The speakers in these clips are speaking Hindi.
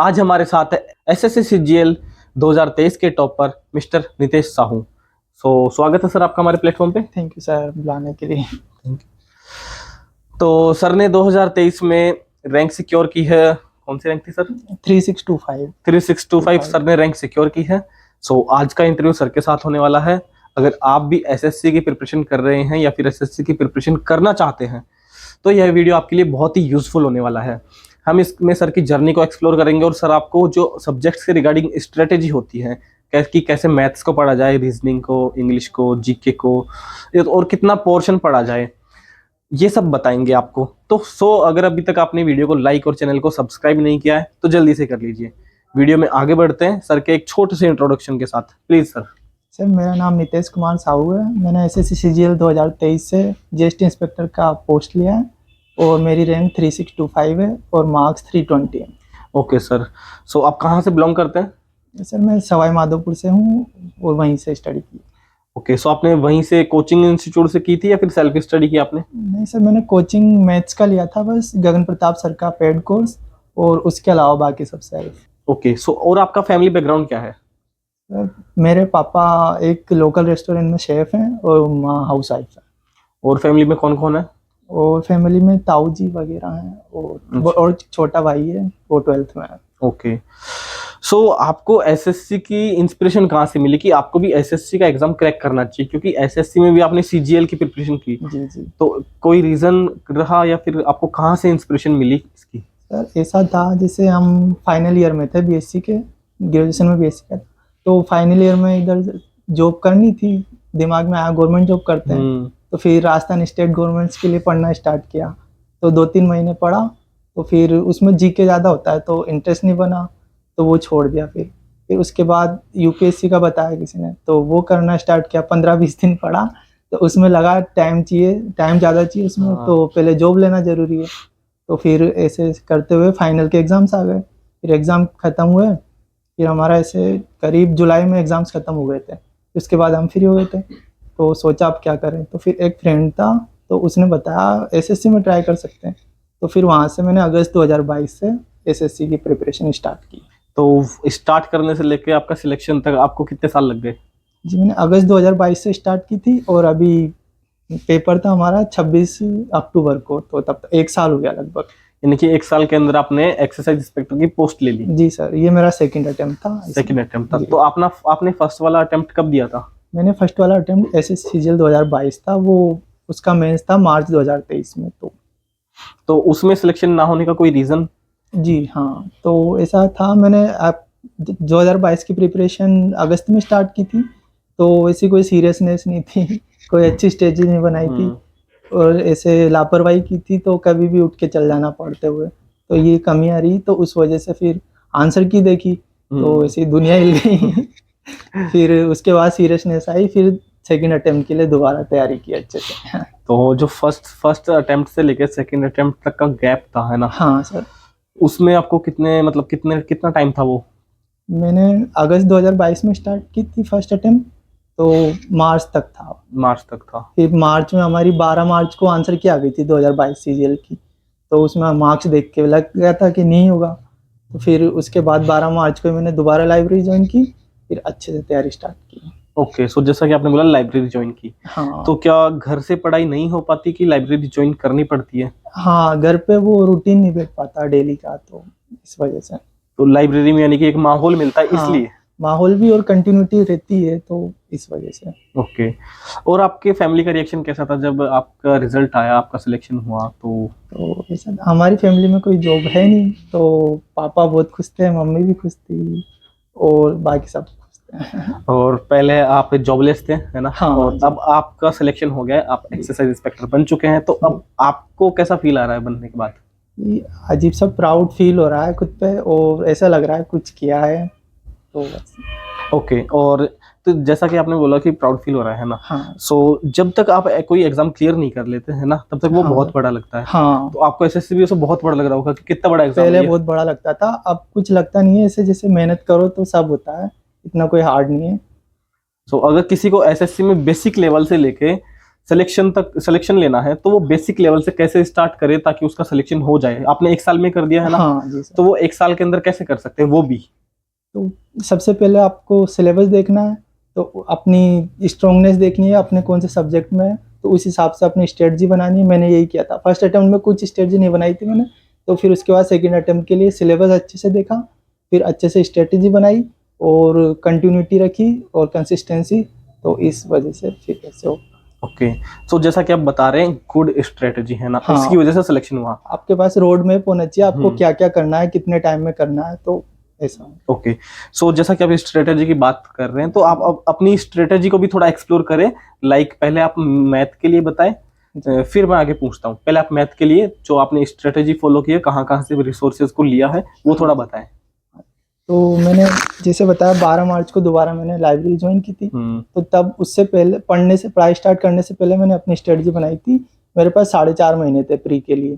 आज हमारे साथ है एसएससी सीजीएल 2023 के टॉपर मिस्टर नितेश साहू। स्वागत है सर आपका हमारे प्लेटफॉर्म पे। थैंक यू सर बुलाने के लिए। तो सर ने 2023 में रैंक सिक्योर की है, कौन सी रैंक थी सर? 3625 सर ने रैंक सिक्योर की है। आज का इंटरव्यू सर के साथ होने वाला है। अगर आप भी एसएससी की प्रिपरेशन कर रहे हैं या फिर एसएससी की प्रिपरेशन करना चाहते हैं तो यह वीडियो आपके लिए बहुत ही यूजफुल होने वाला है। हम इसमें सर की जर्नी को एक्सप्लोर करेंगे और सर आपको जो सब्जेक्ट्स के रिगार्डिंग स्ट्रेटेजी होती है कि कैसे मैथ्स को पढ़ा जाए, रीजनिंग को, इंग्लिश को, जीके को और कितना पोर्शन पढ़ा जाए, ये सब बताएंगे आपको। तो अगर अभी तक आपने वीडियो को लाइक और चैनल को सब्सक्राइब नहीं किया है तो जल्दी से कर लीजिए। वीडियो में आगे बढ़ते हैं सर के एक छोटे से इंट्रोडक्शन के साथ। Please sir. सर मेरा नाम नितेश कुमार साहू है। मैंने एसएससी सीजीएल 2023 से जीएसटी इंस्पेक्टर का पोस्ट लिया है और मेरी रैंक 3625 है और मार्क्स 320 है। Okay sir. आप कहाँ से बिलोंग करते हैं? सर मैं सवाई माधोपुर से हूँ और वहीं से स्टडी की। ओके, आपने वहीं से कोचिंग इंस्टीट्यूट से की थी या फिर सेल्फ स्टडी की आपने? नहीं सर, मैंने कोचिंग मैथ्स का लिया था, बस गगन प्रताप सर का पेड कोर्स, और उसके अलावा बाकी सब सेल्फ। ओके, और आपका फैमिली बैकग्राउंड क्या है? सर मेरे पापा एक लोकल रेस्टोरेंट में शेफ हैं और माँ हाउस वाइफ है। और फैमिली में कौन कौन है? और फैमिली में ताऊ जी वगैरह हैं और छोटा भाई है, वो 12th में है। ओके, आपको एसएससी की इंस्पिरेशन कहाँ से मिली कि आपको भी एसएससी का एग्जाम क्रैक करना चाहिए? क्योंकि एसएससी में भी आपने सीजीएल की प्रिपरेशन की। जी जी। तो कोई रीजन रहा या फिर आपको कहाँ से इंस्पिरेशन मिली इसकी? सर ऐसा था, जैसे हम फाइनल ईयर में थे बीएससी के, ग्रेजुएशन में बीएससी का, तो फाइनल ईयर में इधर जॉब करनी थी, दिमाग में आया गवर्नमेंट जॉब करते हैं, तो फिर राजस्थान स्टेट गवर्नमेंट्स के लिए पढ़ना स्टार्ट किया। तो 2-3 महीने पढ़ा, तो फिर उसमें जीके ज़्यादा होता है तो इंटरेस्ट नहीं बना, तो वो छोड़ दिया। फिर उसके बाद यूपीएससी का बताया किसी ने, तो वो करना स्टार्ट किया। 15-20 दिन पढ़ा, तो उसमें लगा टाइम ज़्यादा चाहिए उसमें, तो पहले जॉब लेना ज़रूरी है। तो फिर ऐसे करते हुए फाइनल के एग्ज़ाम्स आ गए, फिर एग्ज़ाम ख़त्म हुए, फिर हमारा ऐसे करीब जुलाई में एग्ज़ाम्स ख़त्म हो गए थे। उसके बाद हम फ्री हो गए थे, तो सोचा अब क्या करें। तो फिर एक फ्रेंड था, तो उसने बताया एसएससी में ट्राई कर सकते हैं। तो फिर वहाँ से मैंने अगस्त 2022 से एसएससी की प्रिपरेशन स्टार्ट की। तो स्टार्ट करने से लेके आपका सिलेक्शन तक आपको कितने साल लग गए? जी, मैंने अगस्त 2022 से स्टार्ट की थी और अभी पेपर था हमारा 26 अक्टूबर को, तो तब 1 साल हो गया लगभग। यानी कि 1 साल के अंदर आपने एक्सरसाइज इंस्पेक्टर की पोस्ट ले ली? जी सर, ये मेरा सेकंड अटेम्प्ट था। तो आपने फर्स्ट वाला अटेम्प्ट कब दिया था? मैंने फर्स्ट वाला अटेम्प्ट एसएससी सीजीएल 2022 था, वो उसका मेंस था मार्च 2023 में। तो उसमें सिलेक्शन ना होने का कोई रीजन? जी हाँ, तो ऐसा था, मैंने 2022 की प्रिपरेशन अगस्त में स्टार्ट की थी, तो ऐसी कोई सीरियसनेस नहीं थी, कोई अच्छी स्ट्रेटजी नहीं बनाई थी और ऐसे लापरवाही की थी, तो कभी भी उठ के चल जाना पड़ते हुए, तो ये कमियां रही। तो उस वजह से फिर आंसर की देखी तो ऐसी दुनिया हिल गई। फिर उसके बाद सीरियसनेस आई, फिर सेकंड अटेम्प्ट के लिए दोबारा तैयारी की अच्छे से। तो जो फर्स्ट अटेम्प्ट से लेकर सेकंड अटेम्प्ट तक का गैप था, है ना? हाँ सर। उसमें आपको कितना टाइम था वो? मैंने अगस्त 2022 में स्टार्ट की थी फर्स्ट अटेम्प्ट, तो मार्च तक था। फिर मार्च में हमारी 12 मार्च को आंसर की आ गई थी 2022 सीजीएल की, तो उसमें मार्क्स देख के लग गया था कि नहीं होगा। तो फिर उसके बाद 12 मार्च को मैंने दोबारा लाइब्रेरी ज्वाइन की, फिर अच्छे से तैयारी स्टार्ट की। ओके, जैसा कि आपने बोला लाइब्रेरी ज्वाइन की। हाँ। तो क्या घर से पढ़ाई नहीं हो पाती कि लाइब्रेरी ज्वाइन करनी पड़ती है? हाँ, घर पे वो रूटीन नहीं बैठ पाता डेली का, तो इस वजह से। तो लाइब्रेरी में यानी कि एक माहौल मिलता है, हाँ, इसलिए माहौल भी और कंटिन्यूटी रहती है, तो इस वजह से। ओके। और आपके फैमिली का रिएक्शन कैसा था जब आपका रिजल्ट आया, आपका सिलेक्शन हुआ? तो ऐसा, हमारी फैमिली में कोई जॉब है नहीं, तो पापा बहुत खुश थे, मम्मी भी खुश थी और बाकी सब खुश थे। और पहले आप जॉबलेस थे, है ना? हाँ, और अब आपका सिलेक्शन हो गया, आप एक्सरसाइज इंस्पेक्टर बन चुके हैं, तो अब आपको कैसा फील आ रहा है बनने के बाद? अजीब सा प्राउड फील हो रहा है खुद पे, और ऐसा लग रहा है कुछ किया है, तो बस। ओके, और तो जैसा कि आपने बोला कि प्राउड फील हो रहा है ना? हाँ। जब तक आप कोई एग्जाम क्लियर नहीं कर लेते हैं ना, तब तक वो बहुत बड़ा लगता है। हाँ। तो आपको एसएससी भी बहुत बड़ा लग रहा होगा कि कितना बड़ा एग्जाम है। पहले बहुत बड़ा लगता था, अब कुछ लगता नहीं है, ऐसे जैसे मेहनत करो तो सब होता है, इतना कोई हार्ड नहीं है। अगर किसी को एसएससी में बेसिक लेवल से लेके सिलेक्शन लेना है तो वो बेसिक लेवल से कैसे स्टार्ट करे ताकि उसका सिलेक्शन हो जाए? आपने 1 साल में कर दिया है ना? हाँ जी सर। तो वो 1 साल के अंदर कैसे कर सकते हैं वो भी? तो सबसे पहले आपको सिलेबस देखना है, तो अपनी स्ट्रांगनेस देखनी है अपने कौन से सब्जेक्ट में है, तो उस हिसाब से अपनी स्ट्रेटजी बनानी है। मैंने यही किया था। फर्स्ट अटेम्प्ट में कुछ स्ट्रेटजी नहीं बनाई थी मैंने, तो फिर उसके बाद सेकंड अटेम्प्ट के लिए सिलेबस अच्छे से देखा, फिर अच्छे से स्ट्रेटजी बनाई और कंटिन्यूटी रखी और कंसिस्टेंसी, तो इस वजह से फिर ऐसे हो। ओके, सो जैसा कि आप बता रहे हैं गुड स्ट्रेटजी है ना, हाँ। इसकी वजह से सिलेक्शन हुआ। आपके पास रोड मैप होना चाहिए, आपको क्या क्या करना है, कितने टाइम में करना है, तो ऐसा। ओके, सो जैसा कि आप स्ट्रेटजी की बात कर रहे हैं तो आप अपनी स्ट्रेटजी को भी थोड़ा एक्सप्लोर करें। लाइक पहले आप मैथ के लिए बताएं, फिर मैं आगे पूछता हूँ। पहले आप मैथ के लिए जो आपने स्ट्रेटजी फॉलो की है, कहाँ कहाँ से रिसोर्सेज को लिया है, वो थोड़ा बताएं। तो मैंने जैसे बताया 12 मार्च को दोबारा मैंने लाइब्रेरी ज्वाइन की थी, तो तब उससे पहले पढ़ाई स्टार्ट करने से पहले मैंने अपनी स्ट्रेटजी बनाई थी। मेरे पास 4.5 महीने थे प्री के लिए,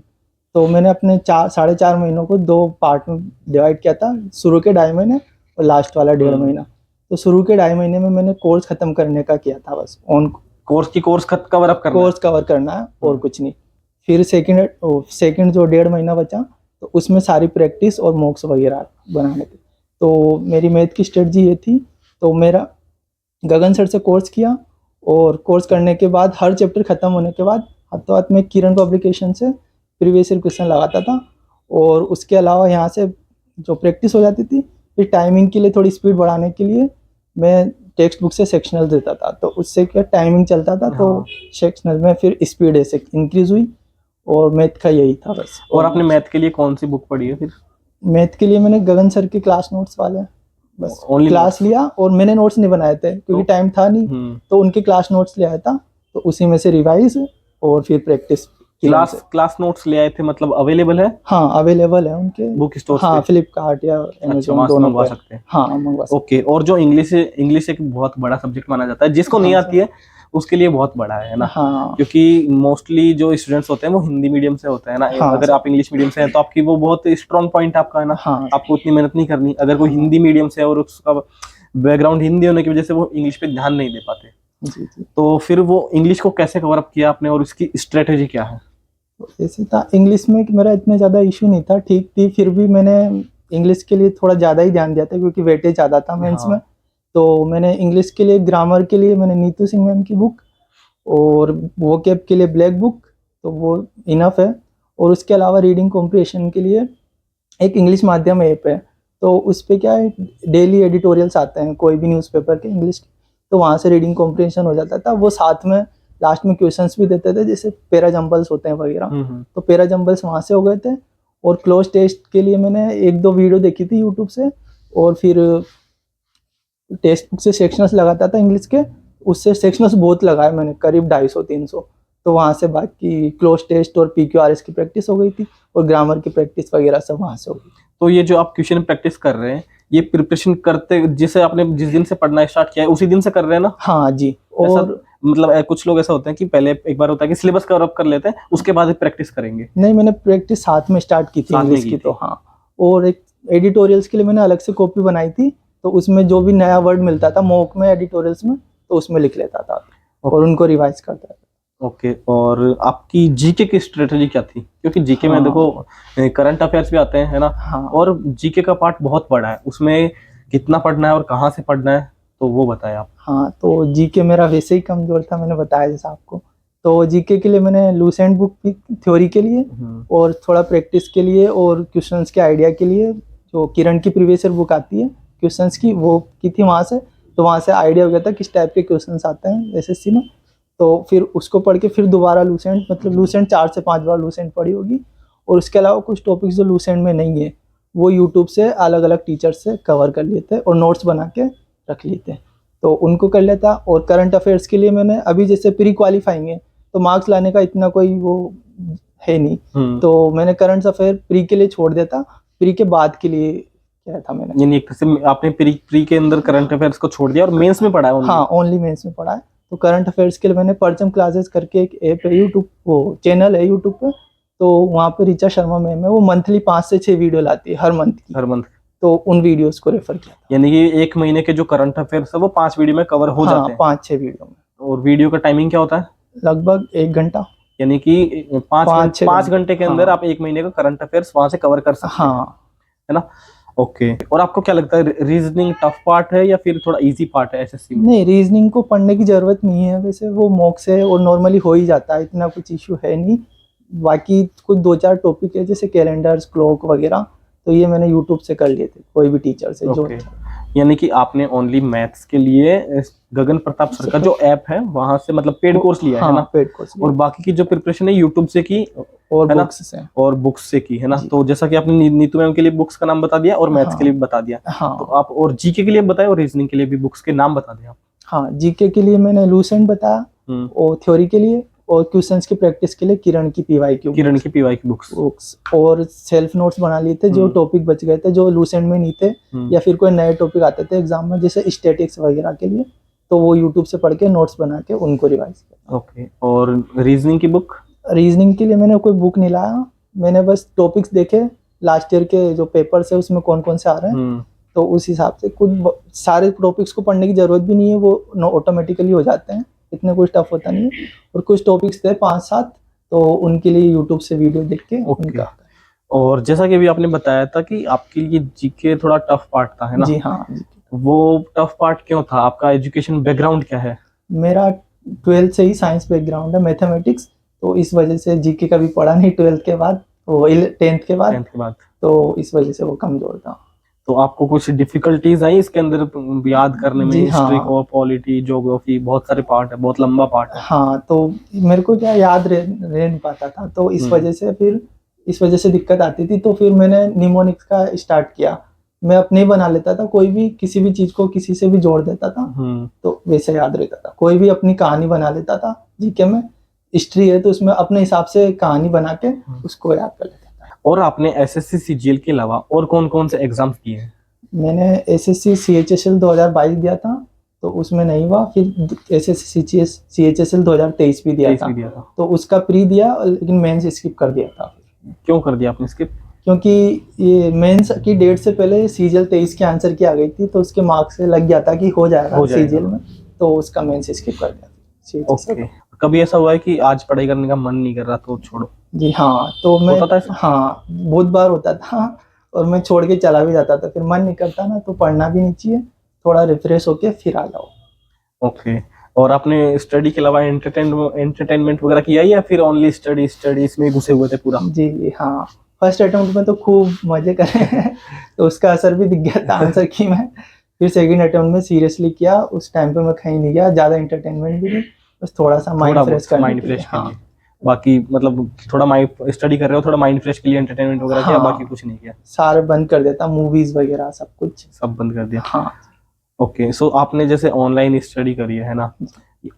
तो मैंने अपने 4.5 महीनों को 2 पार्ट में डिवाइड किया था, शुरू के 2.5 महीने और लास्ट वाला 1.5 महीना। तो शुरू के 2.5 महीने में मैंने कोर्स खत्म करने का किया था, बस ऑन कोर्स कवर अप करना, कोर्स कवर करना है और कुछ नहीं। फिर सेकंड जो 1.5 महीना बचा, तो उसमें सारी प्रैक्टिस और मॉक्स वगैरह बनाने थे। तो मेरी मैथ की स्ट्रेटजी ये थी, तो मेरा गगन सर से कोर्स किया और कोर्स करने के बाद हर चैप्टर खत्म होने के बाद हाथों हाथ में किरण पब्लिकेशन से प्रीवियस ईयर क्वेश्चन लगाता था, और उसके अलावा यहाँ से जो प्रैक्टिस हो जाती थी, फिर टाइमिंग के लिए थोड़ी स्पीड बढ़ाने के लिए मैं टेक्स्ट बुक से सेक्शनल देता था, तो उससे क्या टाइमिंग चलता था, तो सेक्शनल में फिर स्पीड ऐसे इंक्रीज हुई, और मैथ का यही था बस। और आपने मैथ के लिए कौन सी बुक पढ़ी है फिर? मैथ के लिए मैंने गगन सर के क्लास नोट्स वाले बस Only क्लास लिया, और मैंने नोट्स नहीं बनाए थे क्योंकि टाइम था नहीं, तो उनके क्लास नोट्स ले आया था, तो उसी में से रिवाइज और फिर प्रैक्टिस। क्लास नोट्स ले आए थे, मतलब अवेलेबल है? हाँ अवेलेबल है उनके बुक स्टोर हाँ, फ्लिपकार्ट या अमेज़न दोनों मंगवा पे सकते हैं। हाँ मंगवा सकते ओके, और जो इंग्लिश एक बहुत बड़ा सब्जेक्ट माना जाता है, जिसको नहीं आती है उसके लिए बहुत बड़ा है ना? हाँ क्योंकि मोस्टली जो स्टूडेंट्स होते हैं वो हिंदी मीडियम से होते हैं ना। हाँ, अगर आप इंग्लिश मीडियम से हैं तो आपकी वो बहुत स्ट्रॉन्ग पॉइंट आपका है ना, हाँ आपको उतनी मेहनत नहीं करनी। अगर कोई हिंदी मीडियम से है और उसका बैकग्राउंड हिंदी होने की वजह से वो इंग्लिश पे ध्यान नहीं दे पाते, जी जी। तो फिर वो इंग्लिश को कैसे कवर अप किया आपने और इसकी स्ट्रेटेजी क्या है? ऐसे था, इंग्लिश में मेरा इतना ज़्यादा इशू नहीं था, ठीक थी, फिर भी मैंने इंग्लिश के लिए थोड़ा ज़्यादा ही ध्यान दिया था क्योंकि वेटेज ज़्यादा था मेंस में। तो मैंने इंग्लिश के लिए, ग्रामर के लिए मैंने नीतू सिंह मैम की बुक, और वोकैब के लिए ब्लैक बुक, तो वो इनफ है। और उसके अलावा रीडिंग कॉम्प्रिहेंशन के लिए एक इंग्लिश माध्यम ऐप है, तो उस पर क्या है, डेली एडिटोरियल्स आते हैं कोई भी न्यूज़पेपर के इंग्लिश के, तो वहाँ से रीडिंग कॉम्प्रिहेंशन हो जाता था। वो साथ में लास्ट में क्वेश्चंस भी देते थे, जैसे पेरा जंबल्स होते हैं वगैरह, तो पेरा जंबल्स वहाँ से हो गए थे। और क्लोज टेस्ट के लिए मैंने 1-2 वीडियो देखी थी यूट्यूब से, और फिर टेक्स्ट बुक से सेक्शंस लगाता था इंग्लिश के, उससे सेक्शंस बहुत लगाए मैंने, करीब 250-300, तो वहाँ से बाकी क्लोज टेस्ट और PQRS की प्रैक्टिस हो गई थी, और ग्रामर की प्रैक्टिस वगैरह सब वहाँ से हो गई। तो ये जो आप क्वेश्चन प्रैक्टिस कर रहे हैं, ये प्रिपरेशन करते जिसे आपने जिस दिन से पढ़ना स्टार्ट किया है उसी दिन से कर रहे हैं ना? हाँ जी। और मतलब कुछ लोग ऐसा होते हैं कि पहले एक बार होता है कि सिलेबस कवर अप कर लेते हैं, उसके बाद प्रैक्टिस करेंगे। नहीं, मैंने प्रैक्टिस साथ में स्टार्ट की थी इंग्लिश की, तो हाँ। और एक एडिटोरियल्स के लिए मैंने अलग से कॉपी बनाई थी, तो उसमें जो भी नया वर्ड मिलता था मॉक में, एडिटोरियल्स में, तो उसमें लिख लेता था और उनको रिवाइज करता था। ओके, और आपकी जीके की स्ट्रेटजी क्या थी? क्योंकि जीके में देखो करंट अफेयर्स भी आते हैं, है ना? और जीके का पार्ट बहुत बड़ा है, उसमें कितना पढ़ना है और कहाँ से पढ़ना है, तो वो बताएं आप। हाँ, तो जीके मेरा वैसे ही कमजोर था, मैंने बताया जैसा आपको। तो जीके के लिए मैंने लूसेंट बुक की थ्योरी के लिए, और थोड़ा प्रैक्टिस के लिए, और क्वेश्चंस के आइडिया के लिए जो किरण की प्रीवियस ईयर बुक आती है क्वेश्चंस की, वो की थी वहाँ से। तो वहाँ से आइडिया हो गया था किस टाइप के क्वेश्चंस आते हैं SSC में। तो फिर उसको पढ़ के फिर दोबारा लूसेंट, मतलब लूसेंट 4 से 5 बार लूसेंट पढ़ी होगी। और उसके अलावा कुछ टॉपिक्स जो लूसेंट में नहीं है, वो यूट्यूब से अलग अलग टीचर्स से कवर कर लिए थे और नोट्स बना के रख लिए थे, तो उनको कर लेता। और करंट अफेयर्स के लिए मैंने अभी जैसे प्री क्वालिफाइंग है, तो मार्क्स लाने का इतना कोई वो है नहीं, तो मैंने करंट अफेयर प्री के लिए छोड़ देता, प्री के बाद के लिए क्या था मैंने। यानी एक तरह से आपने प्री के अंदर करंट अफेयर्स को छोड़ दिया और मेंस में पढ़ा है? हाँ, ओनली मेंस में पढ़ा है। तो करंट अफेयर्स के लिए मैंने परचम क्लासेस करके एक ऐप है यूट्यूब, वो चैनल है यूट्यूब पे, तो वहाँ पे ऋचा शर्मा मैम है, वो मंथली 5 से 6 वीडियो लाती है हर मंथ, तो उन वीडियोस को रेफर किया था। यानी कि 1 महीने के जो करंट अफेयर्स है वो 5 वीडियो में कवर हो जाते हैं? 5-6 वीडियो में। और वीडियो का टाइमिंग क्या होता है? लगभग 1 घंटा। यानी कि पाँच छः 5 घंटे के अंदर हाँ। आप 1 महीने का करंट अफेयर्स वहां से कवर कर सकते हैं, हाँ है ना? ओके। और आपको क्या लगता है, रीजनिंग टफ पार्ट है या फिर थोड़ा इजी पार्ट है एसएससी में? नहीं, रीजनिंग को पढ़ने की जरूरत नहीं है, वैसे वो मॉक से और नॉर्मली हो ही जाता है, इतना कुछ इशू है नहीं। बाकी कुछ 2-4 टॉपिक है जैसे कैलेंडर्स, क्लॉक वगैरह, तो ये मैंने यूट्यूब से कर लिए थे कोई भी टीचर से जो ओके। यानी कि आपने ओनली मैथ्स के लिए गगन प्रताप सर का जो ऐप है वहां से मतलब पेड कोर्स लिया है ना? हाँ, पेड कोर्स और बाकी की जो प्रिपरेशन है यूट्यूब से की, और है ना? बुक्स से। और बुक्स से की, है ना? जी। तो जैसा कि आपने नीतू मैम के लिए बुक्स का नाम बता दिया और मैथ्स के लिए हाँ भी बता दिया, तो हाँ आप और जीके के लिए बताए और रीजनिंग के लिए भी बुक्स के नाम बता दें आप। हाँ, जीके के लिए मैंने लूसेंट बताया, हम्म, और थ्योरी के लिए और क्वेश्चंस की प्रैक्टिस के लिए किरण की पीवाईक्यू किरण की पीवाई की बुक्स। बुक्स, और सेल्फ नोट्स बना लिए थे जो टॉपिक बच गए थे जो लूसेंट में नहीं थे, या फिर कोई नए टॉपिक आते थे एग्जाम में जैसे स्टैटिक्स वगैरह के लिए, तो वो यूट्यूब से पढ़ के नोट्स बना के उनको रिवाइज किया। ओके। और रीजनिंग की बुक? रीजनिंग के लिए मैंने कोई बुक नहीं लाया, मैंने बस टॉपिक्स देखे लास्ट ईयर के जो पेपर्स है उसमें कौन कौन से आ रहे हैं, तो उस हिसाब से सारे टॉपिक्स को पढ़ने की जरूरत भी नहीं है, वो ऑटोमेटिकली हो जाते हैं, इतने कुछ टफ होता नहीं है। और कुछ टॉपिक्स थे 5-7, तो उनके लिए यूट्यूब से वीडियो देख के उनका। और जैसा कि अभी आपने बताया था कि आपके लिए जीके थोड़ा टफ पार्ट था, है ना? जी हाँ जी। वो टफ पार्ट क्यों था? आपका एजुकेशन बैकग्राउंड क्या है? मेरा 12th से ही साइंस बैकग्राउंड है, मैथमेटिक्स, तो इस वजह से जीके कभी पढ़ा नहीं 12th के बाद, वो 10th के बाद, तो इस वजह से वो कमजोर था। तो आपको कुछ डिफिकल्टीज आई इसके अंदर याद करने में? जी हिस्ट्री हाँ। को, पॉलिटी, ज्योग्राफी, बहुत सारे पार्ट है, बहुत लंबा पार्ट है। हाँ, तो मेरे को क्या याद रह नहीं पाता था, तो इस वजह से दिक्कत आती थी, तो फिर मैंने निमोनिक्स का स्टार्ट किया। मैं अपने ही बना लेता था, कोई भी किसी भी चीज को किसी से भी जोड़ देता था, तो वैसे याद रहता था। कोई भी अपनी कहानी बना लेता था जीके में, हिस्ट्री है तो उसमें अपने हिसाब से कहानी बना के उसको याद कर लेता था। और आपने एसएससी सीजीएल के अलावा और कौन कौन से एग्जाम्स दिए हैं? मैंने एसएससी सीएचएसएल 2022 दिया था, तो उसमें नहीं हुआ। फिर एसएससी सीएचएसएल 2023 भी दिया था, तो उसका प्री दिया, लेकिन मेंस स्किप कर दिया था। क्यों कर दिया आपने स्किप? क्योंकि ये मेंस की डेट से पहले सीजीएल 23 की आंसर की आ गई थी, तो उसके मार्क्स से लग गया था कि हो जाएगा सीजीएल में, तो उसका मेंस स्किप कर दिया। ओके। कभी ऐसा हुआ है कि आज पढ़ाई करने का मन नहीं कर रहा तो छोड़ो? जी हाँ, तो मैं हाँ बहुत बार होता था, और मैं छोड़ के चला भी जाता था, फिर मन नहीं करता ना, तो पढ़ना भी नहीं चाहिए, थोड़ा रिफ्रेश होके फिर आ जाओ। ओके। और आपने स्टडी के अलावा एंटरटेनमेंट वगैरह किया या फिर ओनली स्टडीज में घुसे हुए थे पूरा? जी हाँ, फर्स्ट अटेम्प्ट में तो खूब मजे करे तो उसका असर भी दिख गया था आंसर की में। फिर सेकंड अटेम्प्ट में सीरियसली किया, उस टाइम पे मैं कहीं नहीं गया, ज्यादा एंटरटेनमेंट भी नहीं, बस थोड़ा सा माइंड फ्रेश करने के लिए। हाँ, बाकी मतलब थोड़ा माइंड स्टडी कर रहे हो, थोड़ा माइंड फ्रेश के लिए एंटरटेनमेंट वगैरह किया, बाकी कुछ नहीं किया? सारे बंद कर देता, मूवीज वगैरह सब कुछ सब बंद कर दिया। हाँ। ओके। सो आपने जैसे ऑनलाइन स्टडी करी है ना,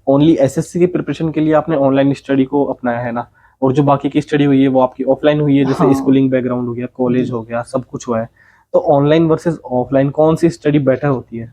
ओनली एसएससी की प्रिपरेशन के लिए आपने ऑनलाइन स्टडी को अपनाया है ना, और जो बाकी की स्टडी हुई है वो आपकी ऑफलाइन हुई है, जैसे स्कूलिंग बैकग्राउंड हो गया, कॉलेज हो गया, सब कुछ हुआ है। तो ऑनलाइन वर्सेस ऑफलाइन कौन सी स्टडी बेटर होती है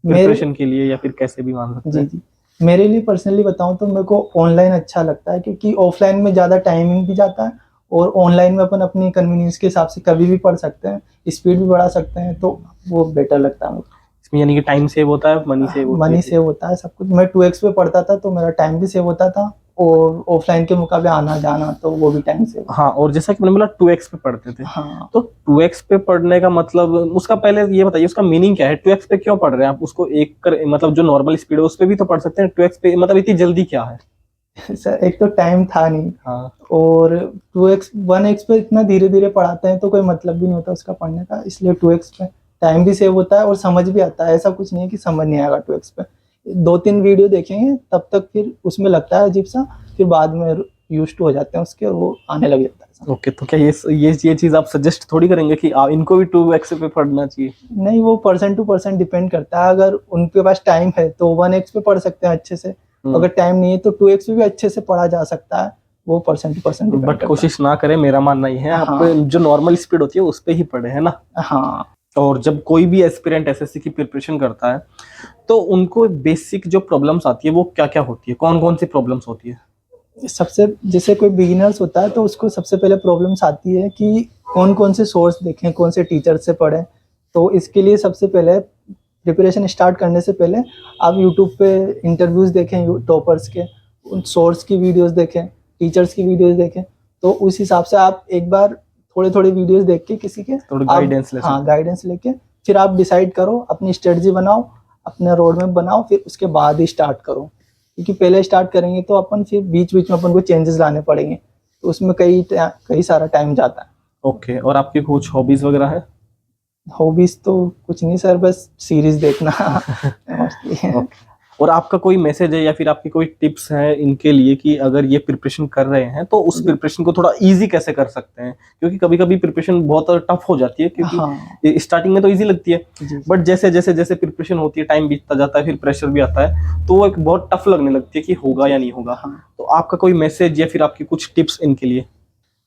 प्रिपरेशन के लिए, या फिर कैसे भी मान सकते हैं? जी, मेरे लिए पर्सनली बताऊं तो मेरे को ऑनलाइन अच्छा लगता है, क्योंकि ऑफलाइन में ज़्यादा टाइमिंग भी जाता है, और ऑनलाइन में अपन अपनी कन्वीनियंस के हिसाब से कभी भी पढ़ सकते हैं, स्पीड भी बढ़ा सकते हैं, तो वो बेटर लगता है मुझे। इसमें यानी कि टाइम सेव होता है, मनी सेव होता है, सब कुछ। मैं 2x पे पढ़ता था, तो मेरा टाइम भी सेव होता था, और ऑफलाइन के मुकाबले आना जाना, तो वो भी टाइम सेव। हाँ, और जैसा कि मैंने बोला 2x पे पढ़ते थे। हाँ, तो 2x पे पढ़ने का मतलब, उसका पहले ये बताइए उसका मीनिंग क्या है? 2x पे क्यों पढ़ रहे हैं आप? उसको मतलब जो नॉर्मल स्पीड है उस पे भी तो पढ़ सकते हैं, 2x पे मतलब इतनी जल्दी क्या है? सर एक तो टाइम था नहीं, हाँ, और 1x पे इतना धीरे धीरे पढ़ाते हैं, तो कोई मतलब भी नहीं होता उसका पढ़ने का, इसलिए 2x पे टाइम भी सेव होता है और समझ भी आता है। ऐसा कुछ नहीं है कि समझ नहीं आएगा 2x पे, 2-3 वीडियो देखेंगे तब तक फिर उसमें लगता है अजीब सा, फिर बाद में यूज्ड हो जाते हैं उसके, और वो आने लग जाता है। ओके। तो क्या ये चीज आप सजेस्ट थोड़ी करेंगे कि इनको भी 2x पे पढ़ना चाहिए? नहीं, वो पर्सन टू पर्सन डिपेंड करता है। अगर उनके पास टाइम है तो 1x पे पढ़ सकते हैं अच्छे से, अगर टाइम नहीं है तो 2x पे भी अच्छे से पढ़ा जा सकता है, वो पर्सन टू पर्सन डिपेंड करता है। बट कोशिश ना करें, मेरा मानना ही है। आप जो नॉर्मल स्पीड होती है उस पे ही पढ़े, है ना? हाँ। और जब कोई भी एस्पिरेंट एसएससी की प्रिपरेशन करता है तो उनको बेसिक जो प्रॉब्लम्स आती है वो क्या क्या होती है? कौन कौन सी प्रॉब्लम्स होती है? सबसे, जैसे कोई बिगिनर्स होता है तो उसको सबसे पहले प्रॉब्लम्स आती है कि कौन कौन से सोर्स देखें, कौन से टीचर से पढ़ें। तो इसके लिए सबसे पहले प्रिपरेशन स्टार्ट करने से पहले आप यूट्यूब पे इंटरव्यूज देखें टॉपर्स के, उन सोर्स की वीडियोस देखें, टीचर्स की वीडियोस देखें, तो उस हिसाब से आप एक बार थोड़े थोड़े वीडियोस देख के किसी के थोड़ी आप गाइडेंस ले सकते हैं। गाइडेंस लेके फिर आप डिसाइड करो, अपनी स्ट्रेटजी बनाओ, अपना रोड मैप बनाओ, फिर उसके बाद ही स्टार्ट करो। क्योंकि पहले स्टार्ट करेंगे तो अपन फिर बीच बीच में अपन को चेंजेस लाने पड़ेंगे, तो उसमें कई सारा टाइम जाता है। ओके, और आपकी कुछ हॉबीज वगैरह है? हॉबीज तो कुछ नहीं सर, बस सीरीज देखना mostly। ओके। और आपका कोई मैसेज है या फिर आपकी कोई टिप्स है इनके लिए कि अगर ये प्रिपरेशन कर रहे हैं तो उस प्रिपरेशन को थोड़ा इजी कैसे कर सकते हैं? क्योंकि कभी कभी प्रिपरेशन बहुत टफ हो जाती है, क्योंकि हाँ स्टार्टिंग में तो इजी लगती है, जी। बट जैसे जैसे जैसे प्रिपरेशन होती है, टाइम बीतता जाता है, फिर प्रेशर भी आता है, तो वो एक बहुत टफ लगने लगती है कि होगा या नहीं होगा। हाँ। तो आपका कोई मैसेज या फिर आपकी कुछ टिप्स इनके लिए?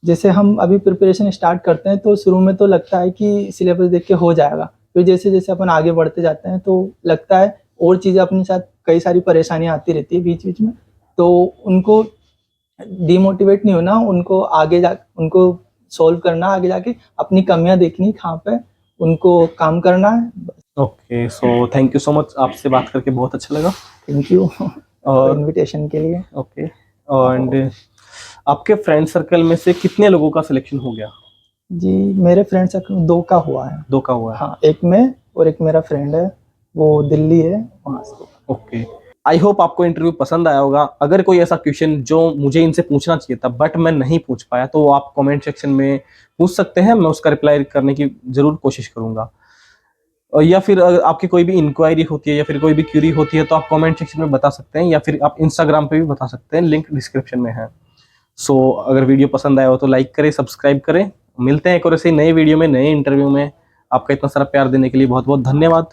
जैसे हम अभी प्रिपरेशन स्टार्ट करते हैं तो शुरू में तो लगता है कि सिलेबस देख के हो जाएगा, फिर जैसे जैसे अपन आगे बढ़ते जाते हैं तो लगता है और चीज़ें अपने साथ कई सारी परेशानियां आती रहती है बीच बीच में, तो उनको डिमोटिवेट नहीं होना, उनको सॉल्व करना, आगे जाके अपनी कमियां देखनी कहाँ पे, उनको काम करना है। Okay, so thank you so much, आपसे बात करके बहुत अच्छा लगा। थैंक यू और इनविटेशन के लिए। ओके, एंड आपके फ्रेंड सर्कल में से कितने लोगों का सिलेक्शन हो गया? जी मेरे फ्रेंड सर्कल 2 का हुआ है। 2 का हुआ है। हाँ, एक मैं और एक मेरा फ्रेंड है, वो दिल्ली है, वहाँ से। ओके, आई होप आपको इंटरव्यू पसंद आया होगा। अगर कोई ऐसा क्वेश्चन जो मुझे इनसे पूछना चाहिए था बट मैं नहीं पूछ पाया, तो आप कमेंट सेक्शन में पूछ सकते हैं, मैं उसका रिप्लाई करने की जरूर कोशिश करूंगा। और या फिर अगर आपकी कोई भी इंक्वायरी होती है या फिर कोई भी क्यूरी होती है तो आप कमेंट सेक्शन में बता सकते हैं, या फिर आप इंस्टाग्राम पे भी बता सकते हैं, लिंक डिस्क्रिप्शन में है। सो अगर वीडियो पसंद आया हो तो लाइक करें, सब्सक्राइब करें। मिलते हैं एक और ऐसे नए वीडियो में, नए इंटरव्यू में। आपका इतना सारा प्यार देने के लिए बहुत बहुत धन्यवाद।